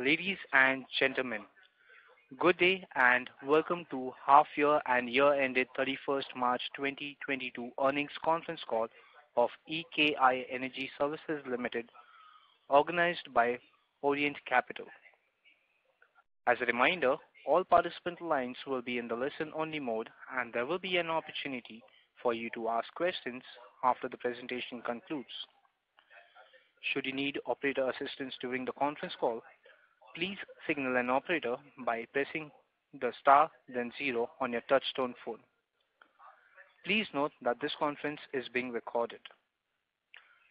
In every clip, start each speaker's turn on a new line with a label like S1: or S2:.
S1: Ladies and gentlemen, good day and welcome to half-year and year-ended 31st March 2022 earnings conference call of EKI Energy Services Limited, organized by Orient Capital. As a reminder, all participant lines will be in the listen-only mode, and there will be an opportunity for you to ask questions after the presentation concludes. Should you need operator assistance during the conference call, please signal an operator by pressing the star then 0 on your touchtone phone. Please note that this conference is being recorded.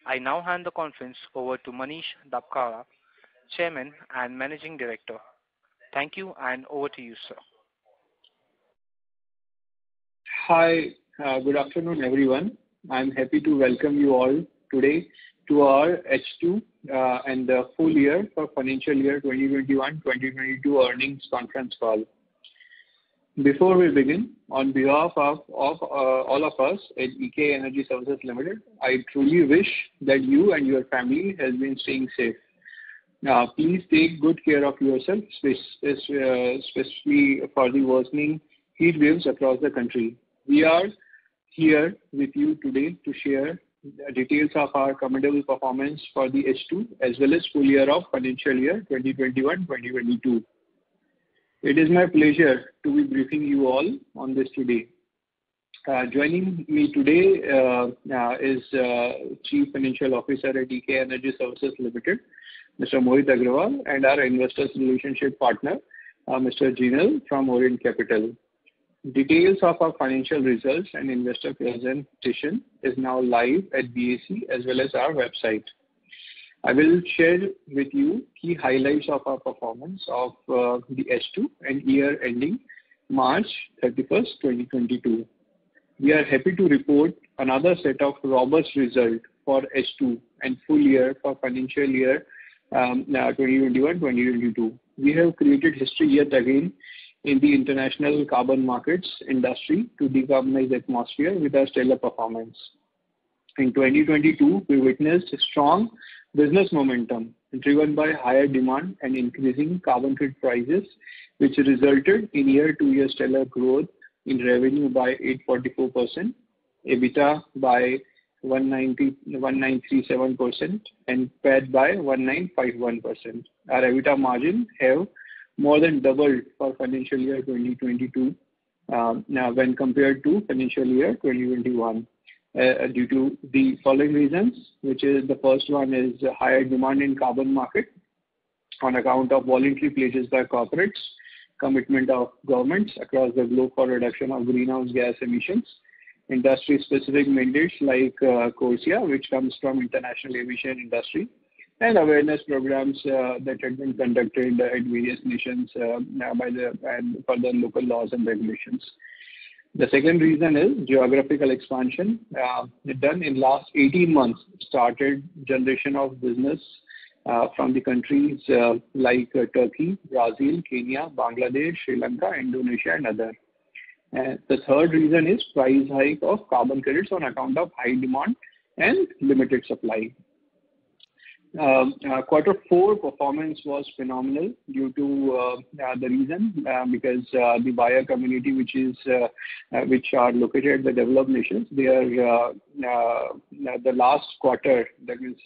S1: I now hand the conference over to Manish Dapkara, Chairman and Managing Director. Thank you, and over to you, sir.
S2: Hi, good afternoon, everyone. I'm happy to welcome you all today to our H2 and the full year for financial year 2021-2022 earnings conference call. Before we begin, on behalf of all of us at EKI Energy Services Limited, I truly wish that you and your family has been staying safe. Please take good care of yourself, especially for the worsening heat waves across the country. We are here with you today to share details of our commendable performance for the H2 as well as full year of financial year 2021-2022. It is my pleasure to be briefing you all on this today. Joining me today is Chief Financial Officer at EKI Energy Services Limited, Mr. Mohit Agrawal, and our Investors Relationship Partner, Mr. Jinal from Orient Capital. Details of our financial results and investor presentation is now live at BAC as well as our website. I will share with you key highlights of our performance of the H2 and year ending March 31st, 2022. We are happy to report another set of robust results for H2 and full year for financial year 2021-2022. We have created history yet again in the international carbon markets industry to decarbonize the atmosphere with our stellar performance. In 2022, we witnessed strong business momentum driven by higher demand and increasing carbon credit prices, which resulted in year-to-year stellar growth in revenue by 844%, EBITDA by 1937%, and PAT by 1951%. Our EBITDA margin have more than doubled for financial year 2022 now when compared to financial year 2021 due to the following reasons, which is the first one is higher demand in carbon market on account of voluntary pledges by corporates, commitment of governments across the globe for reduction of greenhouse gas emissions, industry-specific mandates like CORSIA, which comes from International Aviation Industry, and awareness programs that had been conducted at various nations for the local laws and regulations. The second reason is geographical expansion done in last 18 months, started generation of business from the countries like Turkey, Brazil, Kenya, Bangladesh, Sri Lanka, Indonesia, and others. The third reason is price hike of carbon credits on account of high demand and limited supply. Quarter 4 performance was phenomenal due to the reason because the buyer community which are located at the developed nations, they are the last quarter, that is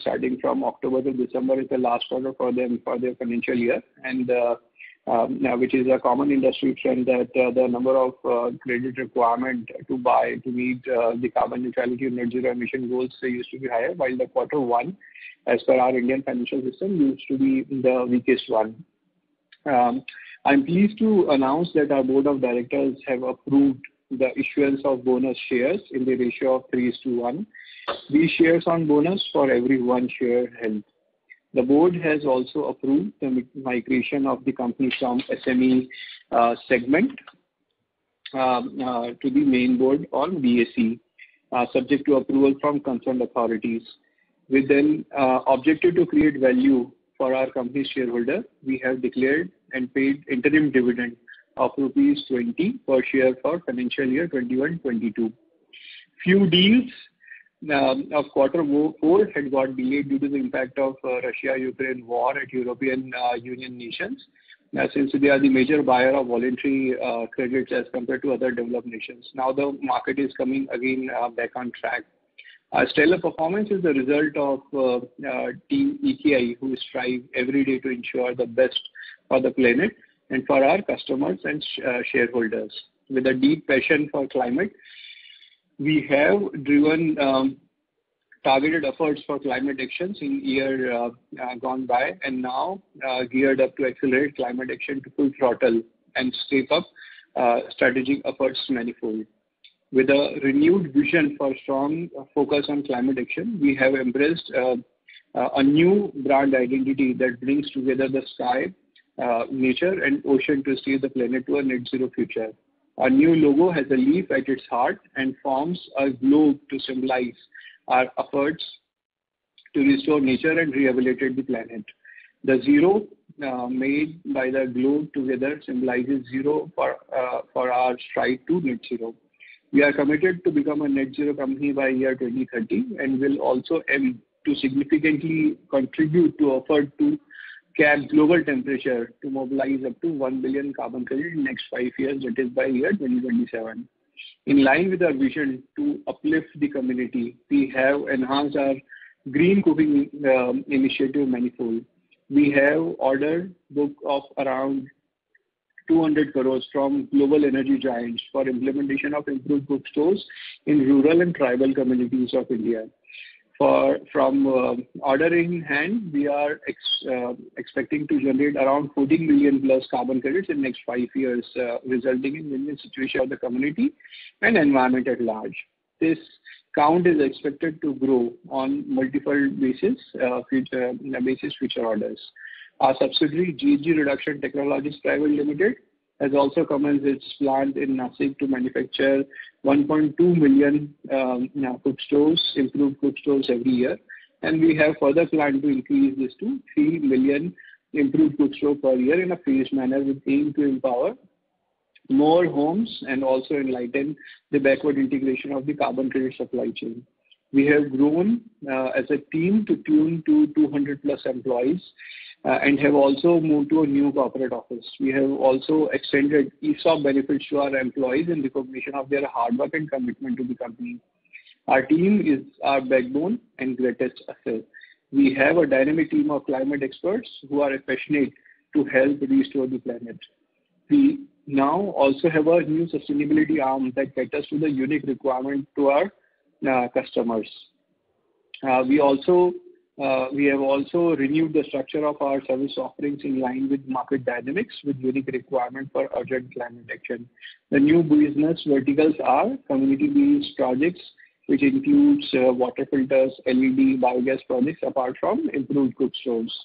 S2: starting from October to December is the last quarter for them for their financial year, and which is a common industry trend that the number of credit requirement to buy to meet the carbon neutrality and net zero emission goals used to be higher, while the quarter 1, as per our Indian financial system, used to be the weakest one. I'm pleased to announce that our board of directors have approved the issuance of bonus shares in the ratio of 3:1. These shares on bonus for every 1 share held. The board has also approved the migration of the company from SME segment to the main board on BAC, subject to approval from concerned authorities. With an objective to create value for our company shareholder, we have declared and paid interim dividend of rupees 20 per share for financial year 21-22. Few deals of quarter 4 had got delayed due to the impact of Russia-Ukraine war at European Union nations, since they are the major buyer of voluntary credits as compared to other developed nations. Now the market is coming again back on track. Our stellar performance is the result of team EKI, who strive every day to ensure the best for the planet and for our customers and shareholders. With a deep passion for climate, we have driven targeted efforts for climate actions in year gone by, and now geared up to accelerate climate action to full throttle and step up strategic efforts manifold. With a renewed vision for strong focus on climate action, we have embraced a new brand identity that brings together the sky, nature and ocean to steer the planet to a net zero future. Our new logo has a leaf at its heart and forms a globe to symbolize our efforts to restore nature and rehabilitate the planet. The zero made by the globe together symbolizes zero for our stride to net zero. We are committed to become a net zero company by year 2030 and will also aim to significantly contribute to effort to cap global temperature to mobilize up to 1 billion carbon credit in next 5 years, that is by year 2027. In line with our vision to uplift the community, we have enhanced our green cooking initiative manifold. We have ordered book of around 200 crores from global energy giants for implementation of improved cook stores in rural and tribal communities of India. From order in hand, we are expecting to generate around 14 million plus carbon credits in next 5 years, resulting in win-win situation of the community and environment at large. This count is expected to grow on multiple basis, future orders. Our subsidiary GHG Reduction Technologies Private Limited has also commenced its plant in Nashik to manufacture 1.2 million improved cook stores every year, and we have further planned to increase this to 3 million improved cook stores per year in a phased manner with aim to empower more homes and also enlighten the backward integration of the carbon credit supply chain. We have grown as a team to tune to 200 plus employees and have also moved to a new corporate office. We have also extended ESOP benefits to our employees in recognition of their hard work and commitment to the company. Our team is our backbone and greatest asset. We have a dynamic team of climate experts who are passionate to help restore the planet. We now also have a new sustainability arm that caters to the unique requirement to our customers. We have also renewed the structure of our service offerings in line with market dynamics with unique requirement for urgent climate action. The new business verticals are community-based projects, which includes water filters, LED, biogas projects, apart from improved cook stores.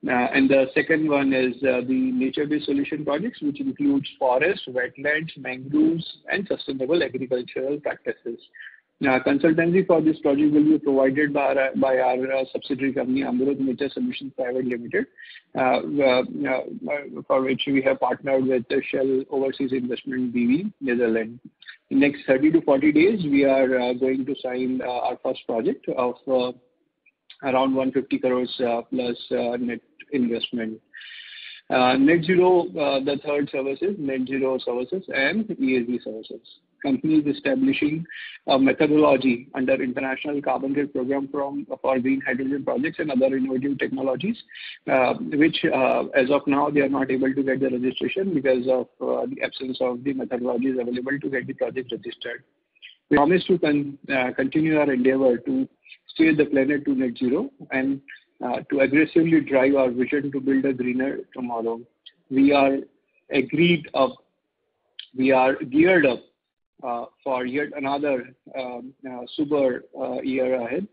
S2: And the second one is the nature-based solution projects, which includes forest, wetlands, mangroves, and sustainable agricultural practices. Consultancy for this project will be provided by our subsidiary company, Amrut Nature Solutions Private Limited, for which we have partnered with Shell Overseas Investment BV, Netherlands. In next 30 to 40 days, we are going to sign our first project of around 150 crores plus net investment. Net zero, the third service is net zero services and ESG services. Company is establishing a methodology under International Carbon Credit Program for green hydrogen projects and other innovative technologies, which as of now they are not able to get the registration because of the absence of the methodologies available to get the project registered. We promise to continue our endeavor to steer the planet to net zero and to aggressively drive our vision to build a greener tomorrow. We are geared up for yet another super year ahead.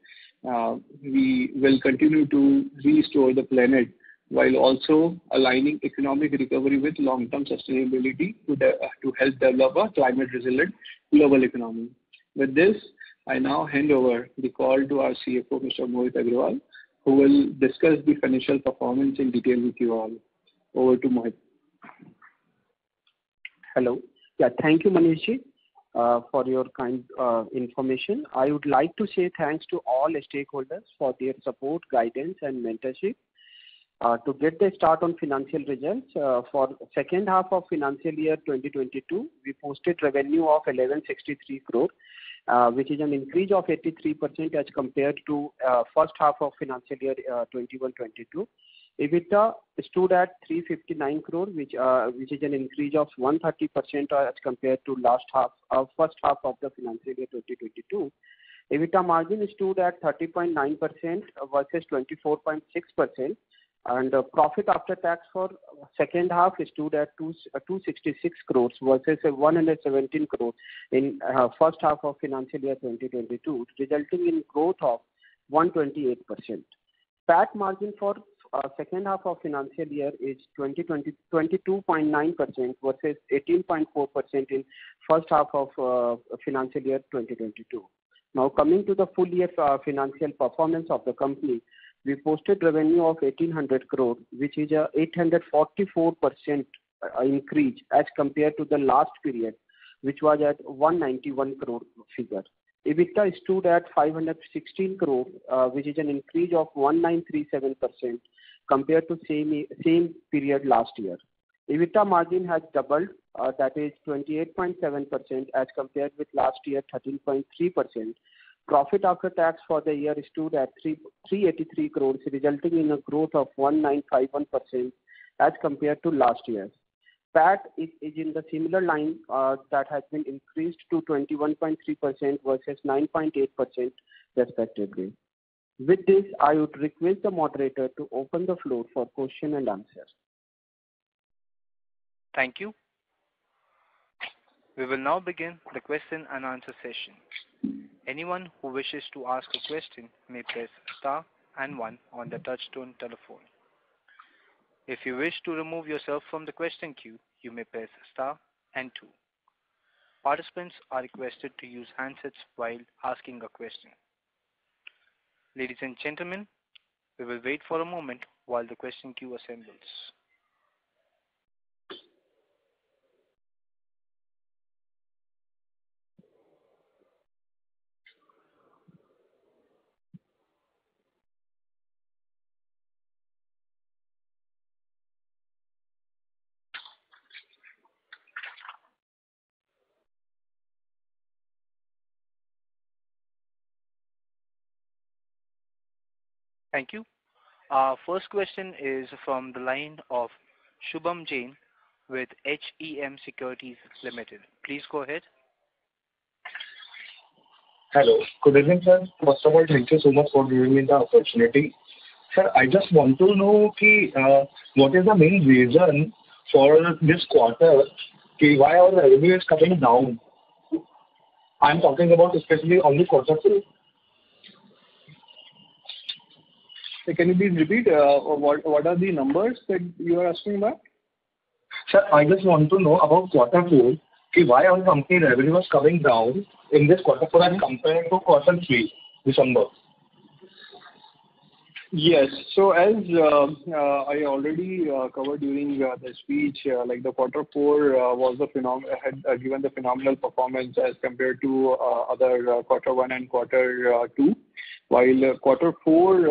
S2: We will continue to restore the planet while also aligning economic recovery with long-term sustainability to help develop a climate-resilient global economy. With this, I now hand over the call to our CFO, Mr. Mohit Agrawal, who will discuss the financial performance in detail with you all. Over to Mohit.
S3: Hello. Yeah, thank you, Manishji. for your kind information. I would like to say thanks to all stakeholders for their support, guidance, and mentorship. To get the start on financial results, for second half of financial year 2022, we posted revenue of 1163 crore, which is an increase of 83% as compared to first half of financial year 21-22. EBITDA stood at 359 crore, which is an increase of 130% as compared to first half of the financial year 2022. EBITDA margin stood at 30.9% versus 24.6%, and profit after tax for second half stood at 266 crores versus 117 crores in first half of financial year 2022, resulting in growth of 128%. PAT margin for second half of financial year is 22.9% versus 18.4% in first half of financial year 2022. Now coming to the full year financial performance of the company, we posted revenue of 1800 crore, which is a 844% increase as compared to the last period, which was at 191 crore figure. EBITDA stood at 516 crore, which is an increase of 1937% compared to same period last year. EBITDA margin has doubled, that is 28.7% as compared with last year 13.3%. Profit after tax for the year stood at 383 crores, resulting in a growth of 1951% as compared to last year. PAT is in the similar line that has been increased to 21.3% versus 9.8% respectively. With this, I would request the moderator to open the floor for question and answer.
S1: Thank you. We will now begin the question and answer session. Anyone who wishes to ask a question may press star and 1 on the touchtone telephone. If you wish to remove yourself from the question queue, you may press star and 2. Participants are requested to use handsets while asking a question. Ladies and gentlemen, we will wait for a moment while the question queue assembles. Thank you. Our first question is from the line of Shubham Jain with HEM Securities Limited. Please go ahead.
S4: Hello. Good evening, sir. First of all, thank you so much for giving me the opportunity. Sir, I just want to know what is the main reason for this quarter why our revenue is coming down. I'm talking about especially on the quarter 2.
S2: Can you please repeat what are the numbers that you are asking about?
S4: Sir, I just want to know about quarter 4, why our company revenue was coming down in this quarter 4 as compared to quarter 3, December.
S2: Yes. So as I already covered during the speech, like the quarter 4 was had given the phenomenal performance as compared to other quarter 1 and quarter 2. While quarter 4,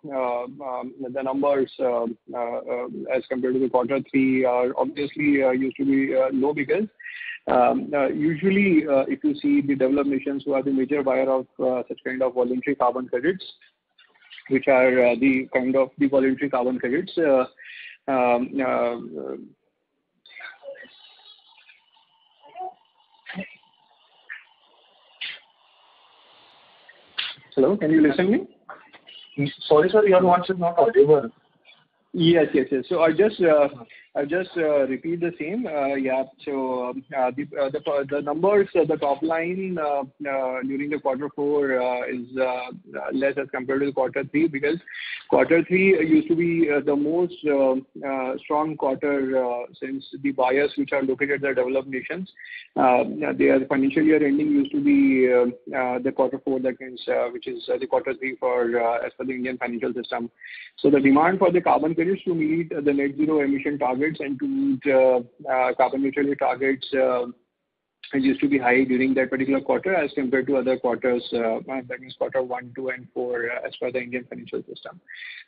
S2: the numbers as compared to the quarter 3 are obviously used to be low because usually if you see the developed nations who are the major buyer of such kind of voluntary carbon credits, which are the kind of the voluntary carbon credits. Hello, can you listen to me?
S4: Sorry, sir, your voice is not audible.
S2: Yes. So I just repeat the same. Yeah. So the numbers, the top line during the quarter 4 is less as compared to the quarter 3 because quarter 3 used to be the most strong quarter since the buyers which are located in the developed nations, their financial year ending used to be the quarter 4, that means which is the quarter 3 for as per the Indian financial system. So the demand for the carbon credits to meet the net zero emission targets and to meet carbon neutrality targets it used to be high during that particular quarter as compared to other quarters, that means quarter 1, 2, and 4, as per the Indian financial system.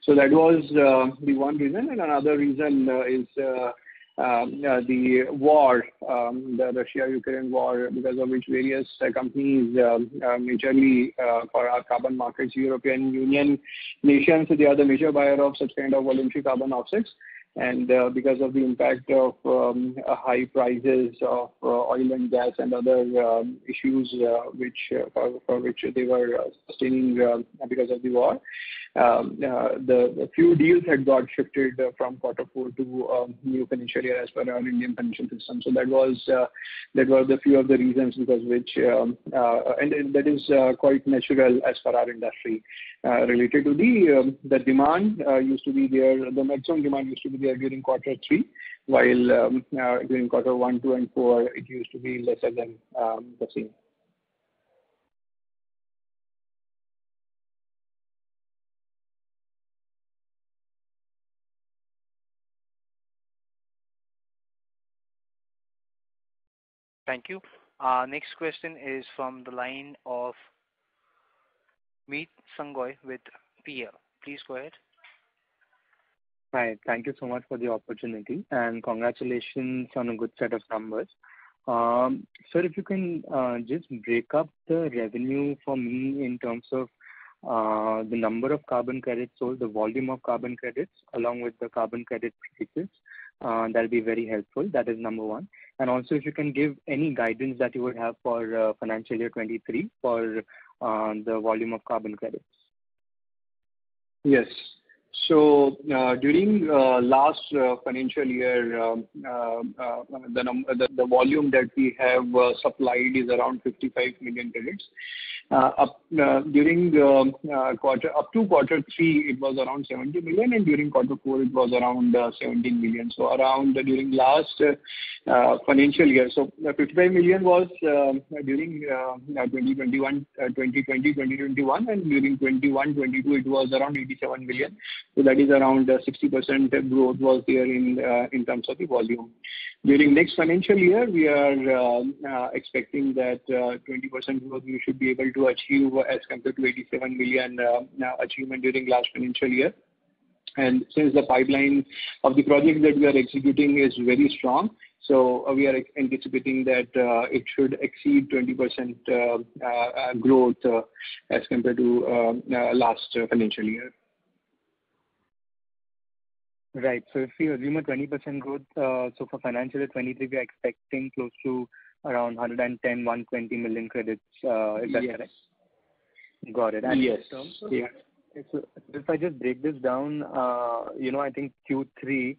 S2: So that was the one reason. And another reason is the war, the Russia-Ukraine war, because of which various companies, majorly for our carbon markets, European Union nations, they are the major buyer of such kind of voluntary carbon offsets. And because of the impact of high prices of oil and gas and other issues for which they were sustaining because of the war, the few deals had got shifted from quarter 4 to new financial year as per our Indian financial system. So that were the few of the reasons because which and that is quite natural as per our industry. Related to the demand used to be there, the maximum demand used to be there during quarter 3, while during quarter 1, 2, and 4 it used to be lesser than the same.
S1: Thank you. Next question is from the line of Meet Sangoy with PL. Please go ahead.
S5: Hi. Thank you so much for the opportunity, and congratulations on a good set of numbers. Sir, if you can just break up the revenue for me in terms of the number of carbon credits sold, the volume of carbon credits, along with the carbon credit prices, that'll be very helpful. That is number one. And also, if you can give any guidance that you would have for financial year 23 for the volume of carbon credits.
S2: Yes. So during last financial year, the volume that we have supplied is around 55 million credits. During up to quarter 3, it was around 70 million, and during quarter 4, it was around 17 million. So around during last financial year, so 55 million was during 2021, and during 21-22 it was around 87 million. So that is around 60% growth was there in terms of the volume. During next financial year, we are expecting that 20% growth we should be able to achieve as compared to 87 million achievement during last financial year. And since the pipeline of the project that we are executing is very strong, so we are anticipating that it should exceed 20% growth as compared to last financial year.
S5: Right. So if we assume a 20% growth, so for financial year 23, we are expecting close to around 110, 120 million credits. Is that correct? Got it. And
S2: yes.
S5: Yeah. So if I just break this down, I think Q3,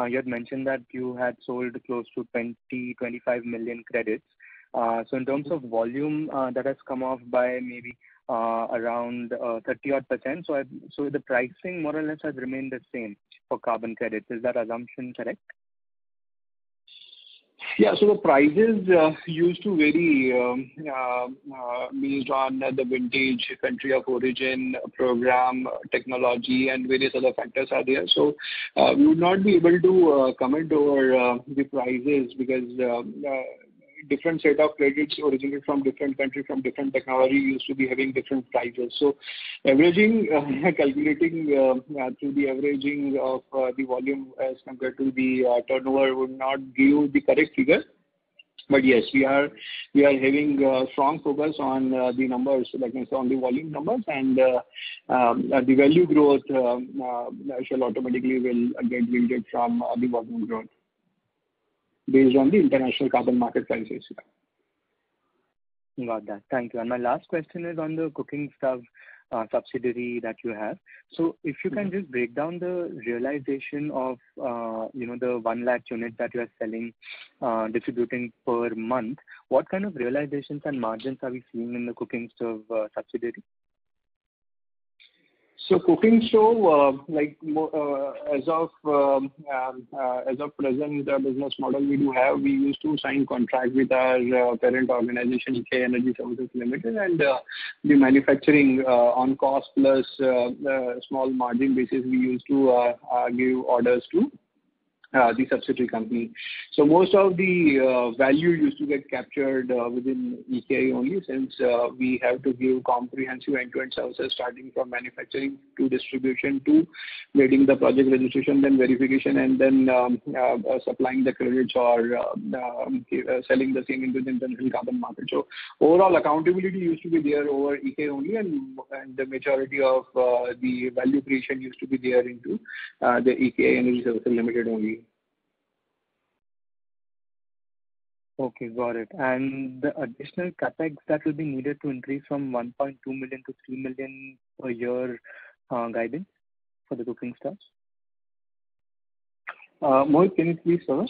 S5: you had mentioned that you had sold close to 25 million credits. So in terms of volume, that has come off by maybe around 30-odd%. So the pricing more or less has remained the same for carbon credits. Is that assumption correct?
S2: Yeah, so the prices used to vary based on the vintage, country of origin, program, technology, and various other factors are there. So we would not be able to comment over the prices because different set of credits originated from different country, from different technology used to be having different prices. So averaging, calculating through the averaging of the volume as compared to the turnover would not give the correct figure. But yes, we are having strong focus on the numbers, like I said, on the volume numbers, and the value growth shall automatically will get yielded from the volume growth based on the international carbon market prices.
S5: Got that. Thank you. And my last question is on the cooking stuff subsidiary that you have. So if you can just break down the realization of, the 1 lakh units that you are selling, distributing per month, what kind of realizations and margins are we seeing in the cooking stove subsidiary?
S2: So cooking stove, as of present business model we used to sign contract with our parent organization, EKI Energy Services Limited, and the manufacturing on cost plus small margin basis we used to give orders to the subsidiary company. So most of the value used to get captured within EKI only, since we have to give comprehensive end-to-end services starting from manufacturing to distribution to getting the project registration, then verification, and then supplying the credits or selling the same into the international carbon market. So overall accountability used to be there over EKI only, and the majority of the value creation used to be there into the EKI Energy Services Limited only.
S5: Okay, got it. And the additional capex that will be needed to increase from 1.2 million to 3 million per year guidance for the cooking stars?
S2: Mohit, can you please cover?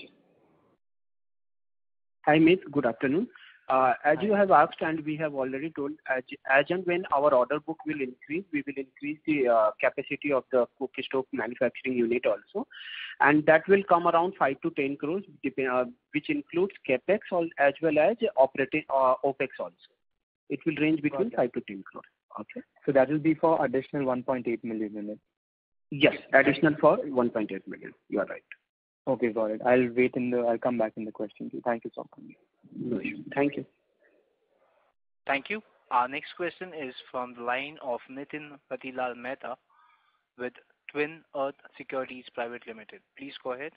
S3: Hi, Miss. Good afternoon. As you have asked, and we have already told, as and when our order book will increase, we will increase the capacity of the cook stove manufacturing unit also, and that will come around 5 to 10 crores, which includes capex as well as operating opex also. It will range between 5 to 10 crores. Okay.
S5: So that will be for additional 1.8 million units.
S3: Yes, additional for 1.8 million. You are right.
S5: Okay, got it. I'll come back in the question queue. Thank you so much.
S3: No issue. Thank you.
S1: Thank you. Our next question is from the line of Nitin Patilal Mehta with Twin Earth Securities Private Limited. Please go ahead.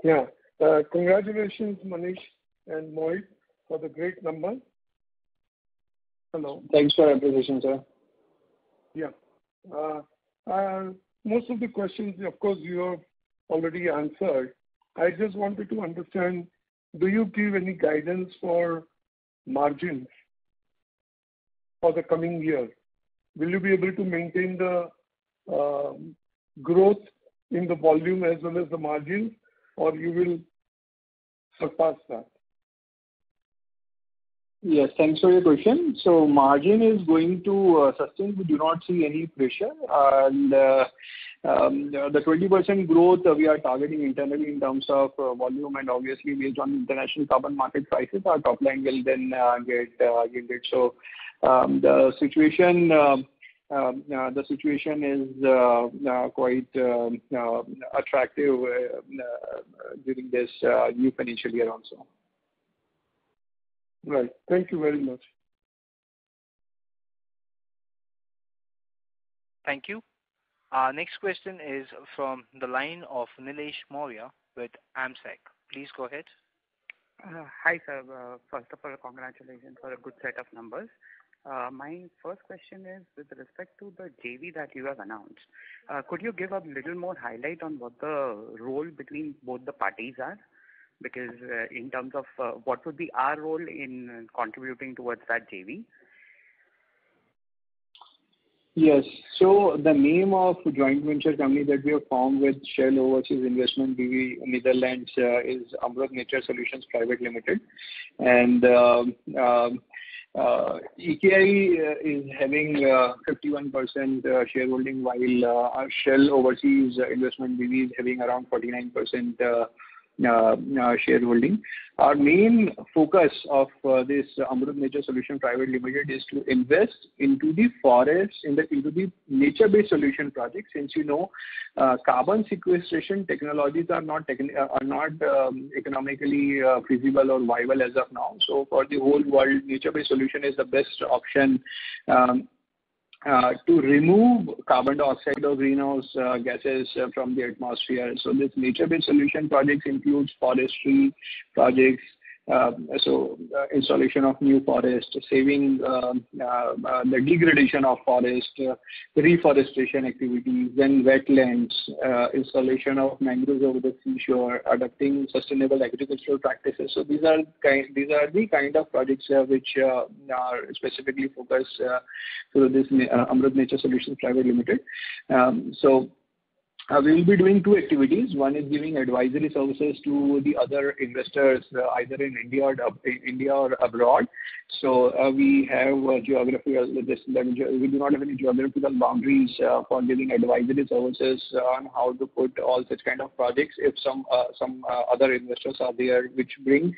S6: Yeah. Congratulations, Manish and Mohit, for the great number. Hello.
S2: Thanks for your appreciation, sir.
S6: Yeah. Most of the questions, of course, you have already answered. I just wanted to understand, do you give any guidance for margins for the coming year? Will you be able to maintain the growth in the volume as well as the margins, or you will surpass that?
S2: Yes, thanks for your question. So margin is going to sustain. We do not see any pressure. And the 20% growth we are targeting internally in terms of volume, and obviously based on international carbon market prices, our top line will then get yielded. So the situation is quite attractive during this new financial year also.
S6: Right. Thank you very much.
S1: Thank you. Our next question is from the line of Nilesh Maurya with AMSEC. Please go ahead.
S7: Hi, sir. First of all, congratulations for a good set of numbers. My first question is with respect to the JV that you have announced. Could you give a little more highlight on what the role between both the parties are? Because in terms of what would be our role in contributing towards that JV?
S2: Yes. So the name of joint venture company that we have formed with Shell Overseas Investment BV Netherlands is Amrut Nature Solutions Private Limited. And EKI is having 51% shareholding, while our Shell Overseas Investment BV is having around 49% shareholding. Our main focus of this Amrut Nature Solution Private Limited is to invest into the forest, into the nature-based solution projects. Since carbon sequestration technologies are not economically feasible or viable as of now. So for the whole world, nature-based solution is the best option to remove carbon dioxide or greenhouse gases from the atmosphere. So this nature-based solution projects includes forestry projects, installation of new forest, saving the degradation of forest, reforestation activities, then wetlands, installation of mangroves over the seashore, adopting sustainable agricultural practices. So these are the kind of projects which are specifically focused through this Amrut Nature Solutions Private Limited. We will be doing two activities. One is giving advisory services to the other investors, either in India or abroad. So we have geographical. We do not have any geographical boundaries for giving advisory services on how to put all such kind of projects. If some other investors are there, which brings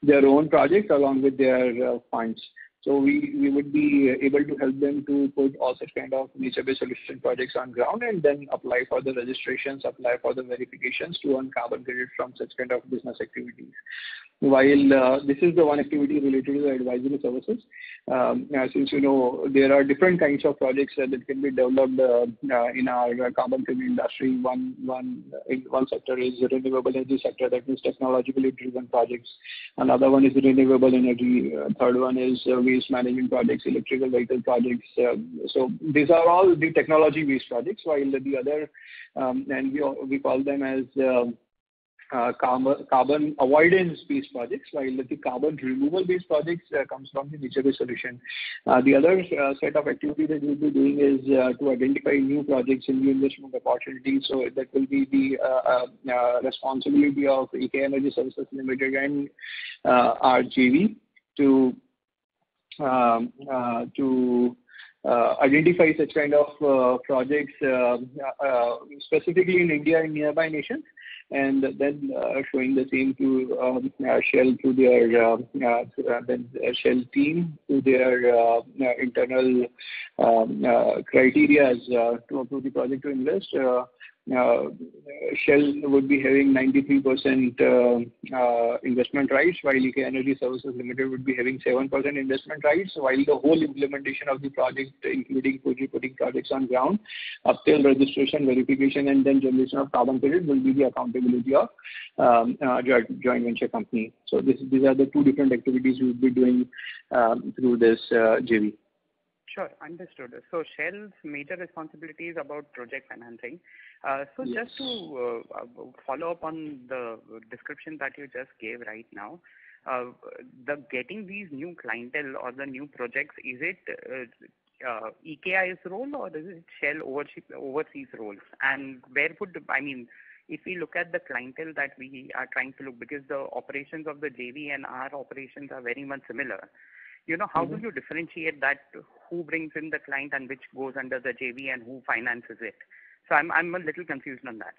S2: their own projects along with their funds. So we would be able to help them to put all such kind of nature-based solution projects on ground and then apply for the registrations, apply for the verifications to earn carbon credit from such kind of business activities. While this is the one activity related to the advisory services, since there are different kinds of projects that can be developed in our carbon credit industry. One sector is renewable energy sector, that means technologically driven projects. Another one is renewable energy. Third one is waste management projects, electrical vehicle projects. So these are all the technology-based projects, while the other, and we call them as carbon avoidance-based projects, while the carbon removal-based projects comes from the nature-based solution. The other set of activity that we'll be doing is to identify new projects and new investment opportunities. So that will be the responsibility of EKI Energy Services Limited and our JV to identify such kind of projects specifically in India and nearby nations, and then showing the same to Shell through their then Shell team to their internal criteria to approve the project to invest. Shell would be having 93% investment rights, while EKI Energy Services Limited would be having 7% investment rights, while the whole implementation of the project, including putting projects on ground, up till registration, verification, and then generation of carbon credit will be the accountability of joint venture company. So these are the two different activities we will be doing through this JV.
S7: Sure, understood. So Shell's major responsibility is about project financing. So
S2: Yes.
S7: just to follow up on the description that you just gave right now, the getting these new clientele or the new projects, is it EKI's role or is it Shell overseas roles? And where would, I mean, if we look at the clientele that we are trying to look, because the operations of the JV and our operations are very much similar, how do you differentiate that, who brings in the client and which goes under the JV and who finances it? So I'm a little confused on that.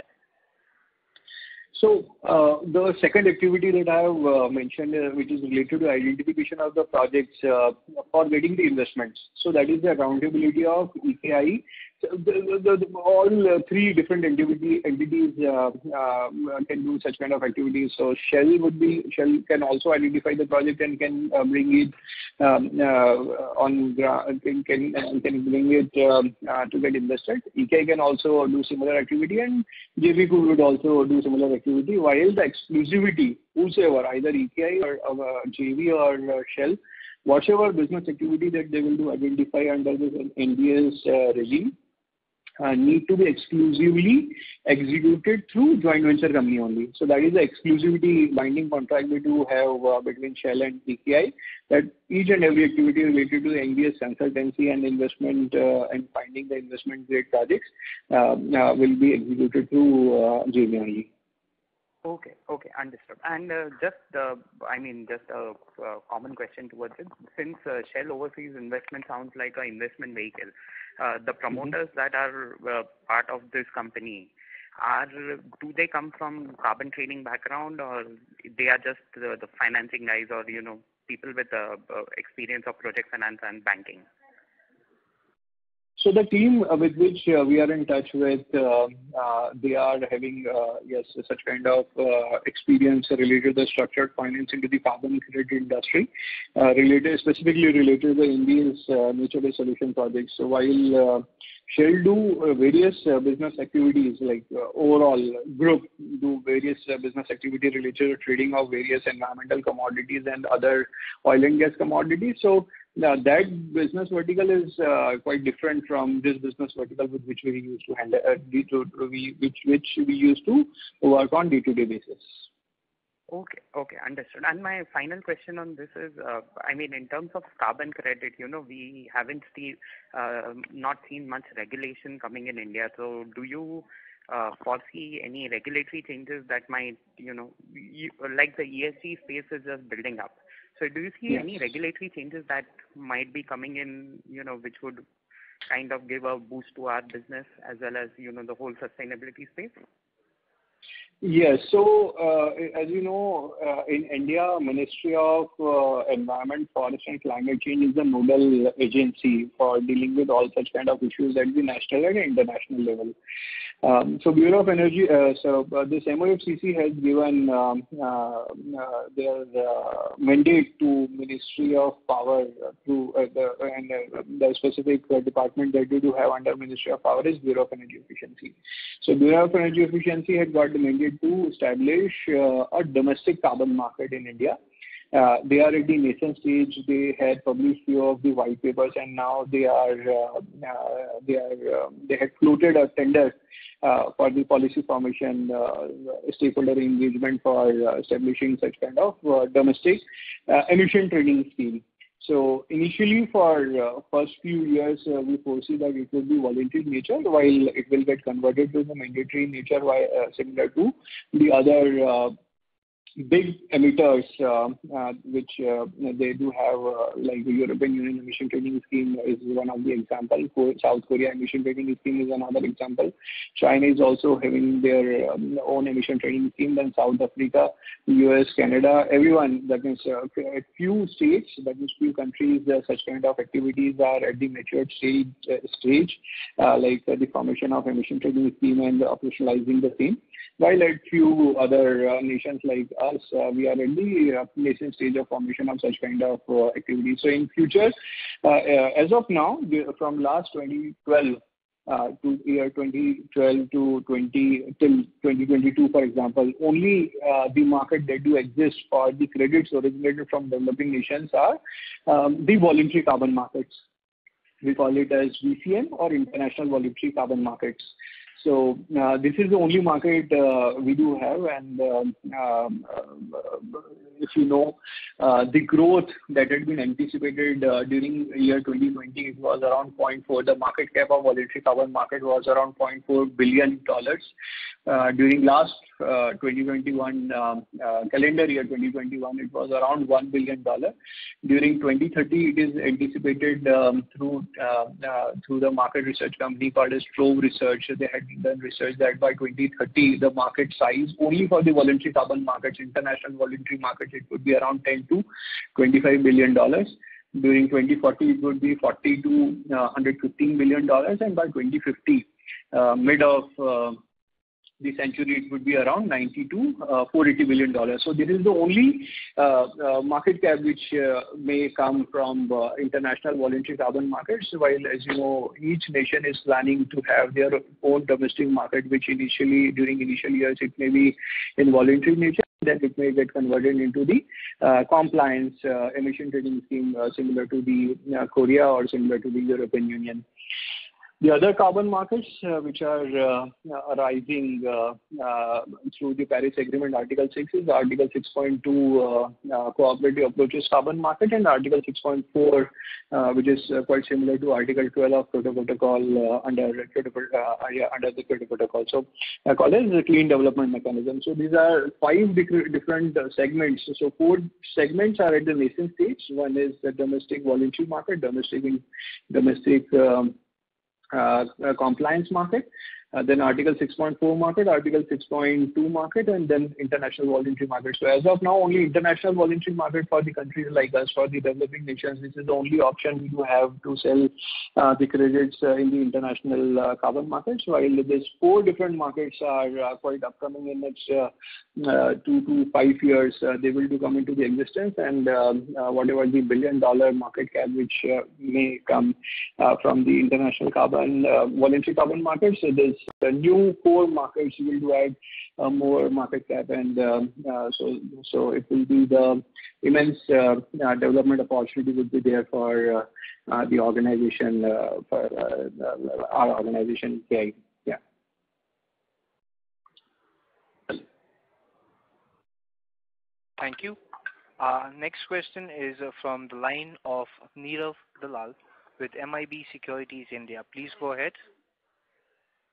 S2: So the second activity that I have mentioned, which is related to identification of the projects for getting the investments. So that is the accountability of EKI. So all three different entities can do such kind of activities. So Shell can also identify the project and can bring it on ground, can bring it to get invested. EKI can also do similar activity, and JV would also do similar activity. While the exclusivity, whosoever, either EKI or JV or Shell, whatever business activity that they will do identify under this NDS regime, need to be exclusively executed through joint venture company only. So that is the exclusivity binding contract we do have between Shell and EKI, that each and every activity related to the NDS consultancy and investment and finding the investment grade projects will be executed through JV only.
S7: Okay, understood. And just a common question towards it. Since Shell Overseas Investment sounds like an investment vehicle, the promoters that are part of this company, do they come from carbon trading background, or they are just the financing guys, or people with experience of project finance and banking?
S2: So the team with which we are in touch with, they are having such kind of experience related to the structured finance into the carbon credit industry, specifically related to the India's nature-based solution projects. So while Shell do various business activities, like overall group do various business activity related to trading of various environmental commodities and other oil and gas commodities. So that business vertical is quite different from this business vertical with which we used to handle, which we used to work on day-to-day basis.
S7: Okay, understood. And my final question on this is, in terms of carbon credit, we haven't not seen much regulation coming in India. So do you foresee any regulatory changes that might, like the ESG space is just building up? So do you see any regulatory changes that might be coming in, which would kind of give a boost to our business as well as, the whole sustainability space?
S2: Yes. So, as you know, in India, Ministry of Environment, Forest and Climate Change is the nodal agency for dealing with all such kind of issues at the national and international level. So Bureau of Energy, this MOFCC has given their mandate to Ministry of Power through the specific department that they do have under Ministry of Power is Bureau of Energy Efficiency. So Bureau of Energy Efficiency had got the mandate to establish a domestic carbon market in India. They are at the nascent stage. They had published few of the white papers, and now they had floated a tender for the policy formation, stakeholder engagement for establishing such kind of domestic emission trading scheme. So initially for first few years, we foresee that it will be voluntary nature, while it will get converted to the mandatory nature, similar to the other big emitters, which they do have, like the European Union emission trading scheme is one of the example. South Korea emission trading scheme is another example. China is also having their own emission trading scheme. Then South Africa, US, Canada, everyone, that means a few states, that means few countries, such kind of activities are at the matured stage, like the formation of emission trading scheme and operationalizing the same. While at few other nations like us, we are at the nascent stage of formation of such kind of activities. So in future, as of now, from last 2012 to year 2012 to 2022, for example, only the market that do exist for the credits originated from developing nations are the voluntary carbon markets. We call it as VCM or International Voluntary Carbon Markets. So this is the only market we do have, and if you know the growth that had been anticipated during year 2020, it was around 0.4. The market cap of voluntary carbon market was around $0.4 billion. During last 2021 calendar year 2021, it was around $1 billion. During 2030, it is anticipated through the market research company called as Trove Research. They had done research that by 2030, the market size only for the voluntary carbon markets, international voluntary markets, it would be around 10 to $25 billion. During 2040, it would be 40 to $115 billion, and by 2050, mid of the century, it would be around 90 to $480 billion. So this is the only market cap which may come from international voluntary carbon markets, while, as you know, each nation is planning to have their own domestic market, which during initial years, it may be in voluntary nature, then it may get converted into the compliance emission trading scheme, similar to the Korea or similar to the European Union. The other carbon markets which are arising through the Paris Agreement, Article 6 is Article 6.2 Cooperative Approaches Carbon Market, and Article 6.4, which is quite similar to Article 12 of Kyoto Protocol under the Kyoto Protocol. So called as the Clean Development Mechanism. So these are 5 different segments. So 4 segments are at the nascent stage. One is the domestic voluntary market, domestic compliance market, then Article 6.4 market, Article 6.2 market, and then international voluntary market. So as of now, only international voluntary market for the countries like us, for the developing nations, this is the only option we do have to sell the credits in the international carbon markets, while these 4 different markets are quite upcoming in next 2 to 5 years. They will come into the existence, and whatever the $1 billion market cap which may come from the international carbon voluntary carbon markets. So there's the new 4 markets will add more market cap, and so it will be the immense development opportunity would be there for the organization, for our organization, EKI. Yeah.
S1: Thank you. Next question is from the line of Nirav Dalal with MIB Securities India. Please go ahead.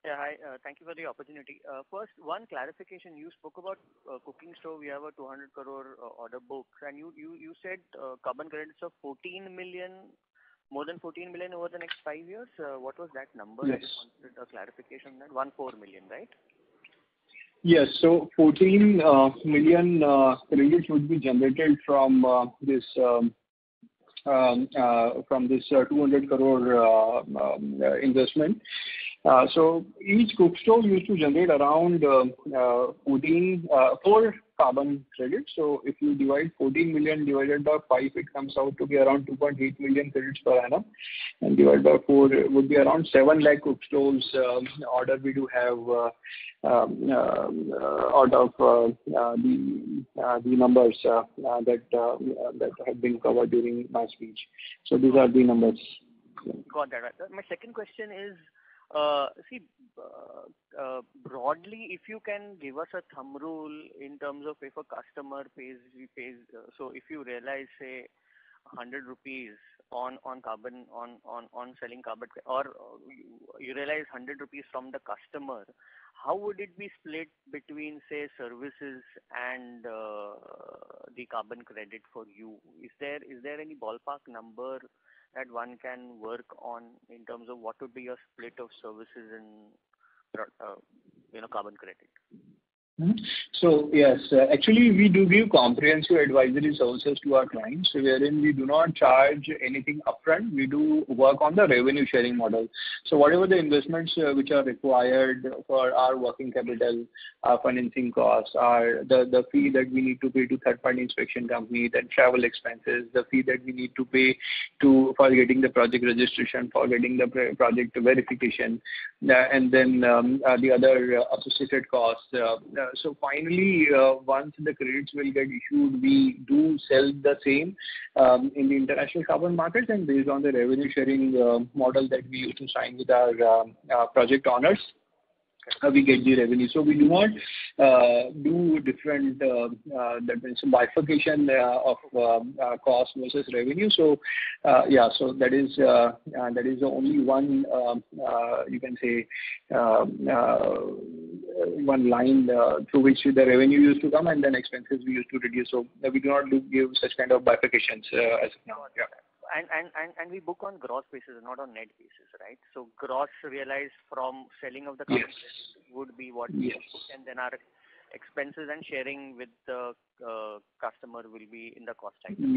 S8: Yeah, hi. Thank you for the opportunity. First, one clarification. You spoke about cooking stove. We have a 200 crore order book, and you said carbon credits of 14 million, more than 14 million over the next 5 years. What was that number?
S2: Yes.
S8: I just wanted a clarification on that. 14 million, right?
S2: Yes. So 14 million credits would be generated from this 200 crore investment. So each cook stove used to generate around 4 carbon credits. So if you divide 14 million divided by 5, it comes out to be around 2.8 million credits per annum. And divided by 4 would be around 7 lakh cook stoves order we do have out of the numbers that have been covered during my speech. So these are the numbers.
S8: Got that. Right. My second question is, broadly, if you can give us a thumb rule in terms of if a customer pays, so if you realize, say, 100 rupees on carbon, on selling carbon, or you realize 100 rupees from the customer, how would it be split between, say, services and the carbon credit for you? Is there any ballpark number that one can work on in terms of what would be a split of services and carbon credit?
S2: So yes, actually we do give comprehensive advisory services to our clients, wherein we do not charge anything upfront. We do work on the revenue sharing model. So whatever the investments which are required for our working capital, our financing costs, are the fee that we need to pay to third-party inspection company, then travel expenses, the fee that we need to pay for getting the project registration, for getting the project verification, and then the other associated costs. So finally, once the credits will get issued, we do sell the same in the international carbon markets, and based on the revenue sharing model that we used to sign with our project owners, we get the revenue. So we do not do different that means bifurcation of cost versus revenue. So so that is the only one you can say one line through which the revenue used to come and then expenses we used to reduce. So we do not give such kind of bifurcations as of now. Yeah.
S8: And we book on gross basis, not on net basis, right? So gross realized from selling of the carbon would be what we book, and then our expenses and sharing with the customer will be in the cost item.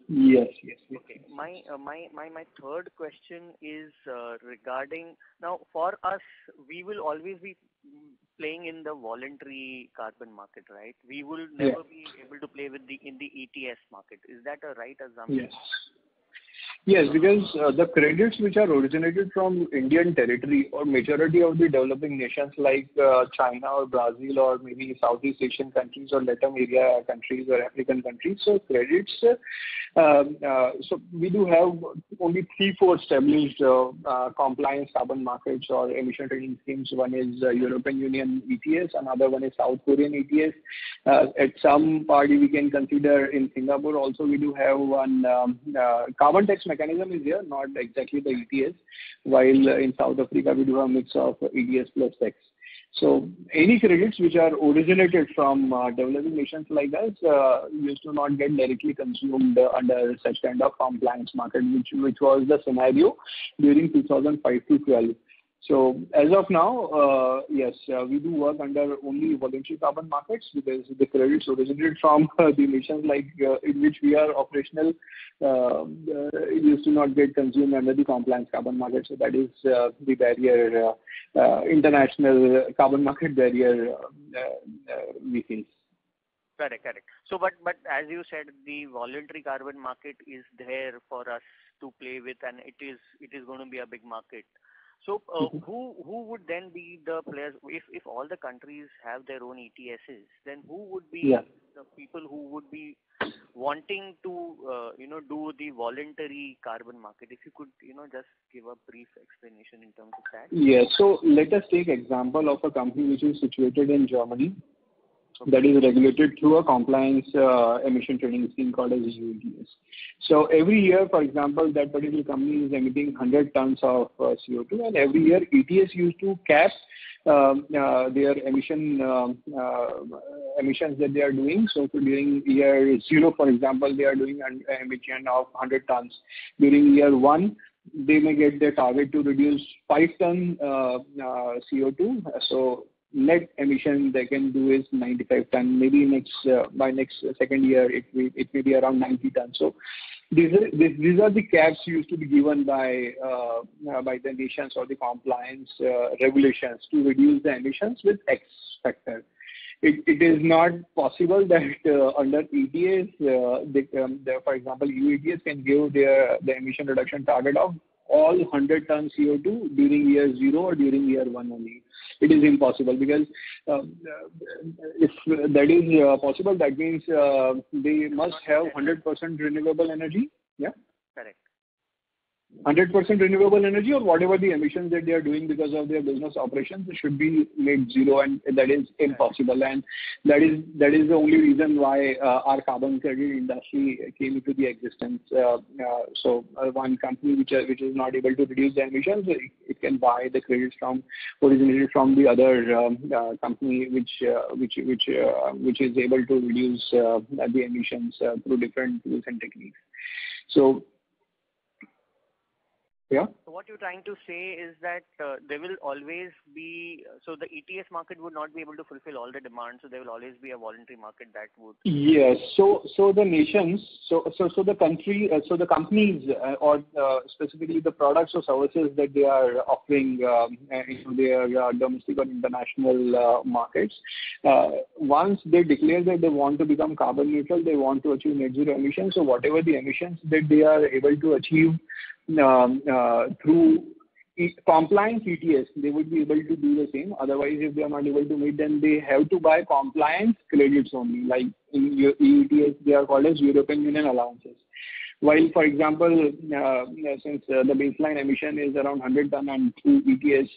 S2: Yes.
S8: Okay. My third question is regarding, now for us, we will always be playing in the voluntary carbon market, right? We will never be able to play in the ETS market. Is that a right assumption?
S2: Yes, because the credits which are originated from Indian territory or majority of the developing nations like China or Brazil or maybe Southeast Asian countries or Latin area countries or African countries. So credits, so we do have only 3-4 established compliance carbon markets or emission trading schemes. One is European Union ETS, another one is South Korean ETS. At some party we can consider in Singapore also we do have one carbon tax mechanism is here, not exactly the ETS, while in South Africa we do have a mix of ETS plus tax. So any credits which are originated from developing nations like us used to not get directly consumed under such kind of compliance market, which was the scenario during 2005 to 12. So as of now, yes, we do work under only voluntary carbon markets because the credits originated from the nations like in which we are operational used to not get consumed under the compliance carbon market. So that is the barrier, international carbon market barrier we face.
S8: Correct. So, but as you said, the voluntary carbon market is there for us to play with, and it is going to be a big market. So who would then be the players if all the countries have their own ETSs? Then who would be the people who would be wanting to do the voluntary carbon market? If you could just give a brief explanation in terms of that.
S2: Yes. So let us take example of a company which is situated in Germany. That is regulated through a compliance emission trading scheme called as EU ETS. So every year, for example, that particular company is emitting 100 tons of CO2, and every year ETS used to cap their emissions that they are doing. So during year 0, for example, they are doing an emission of 100 tons. During year 1, they may get their target to reduce 5 ton CO2. So net emission they can do is 95 ton. Maybe by next second year it may be around 90 tons. So these are the caps used to be given by the nations or the compliance regulations to reduce the emissions with X factor. It is not possible that under ETS, for example, EU ETS can give the emission reduction target of all 100 tons CO2 during year 0 or during year 1 only. It is impossible because if that is possible, that means they must have 100% renewable energy. Yeah.
S8: Correct.
S2: 100% renewable energy, or whatever the emissions that they are doing because of their business operations should be made zero, and that is impossible. And that is the only reason why our carbon credit industry came into the existence. So one company which is not able to reduce the emissions, it can buy the credits originated from the other company which is able to reduce the emissions through different tools and techniques. So. Yeah.
S8: So what you're trying to say is that there will always be, so the ETS market would not be able to fulfill all the demands, so there will always be a voluntary market that would.
S2: Yes. So the nations, so the country, so the companies, or specifically the products or services that they are offering into their domestic or international markets, once they declare that they want to become carbon neutral, they want to achieve net zero emissions. So whatever the emissions that they are able to achieve through compliance ETS, they would be able to do the same. Otherwise, if they are not able to meet, then they have to buy compliance credits only. Like in ETS, they are called as European Union allowances. While, for example, since the baseline emission is around 100 ton and through ETS,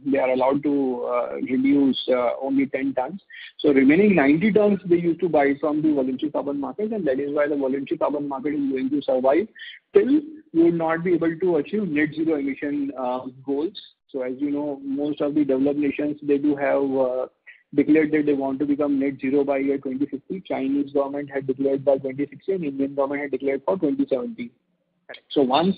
S2: they are allowed to reduce only 10 tons. So remaining 90 tons they used to buy from the voluntary carbon market, and that is why the voluntary carbon market is going to survive till we will not be able to achieve net zero emission goals. So as you know, most of the developed nations, they do have declared that they want to become net zero by year 2050. Chinese government had declared by 2060, and Indian government had declared for 2070. So once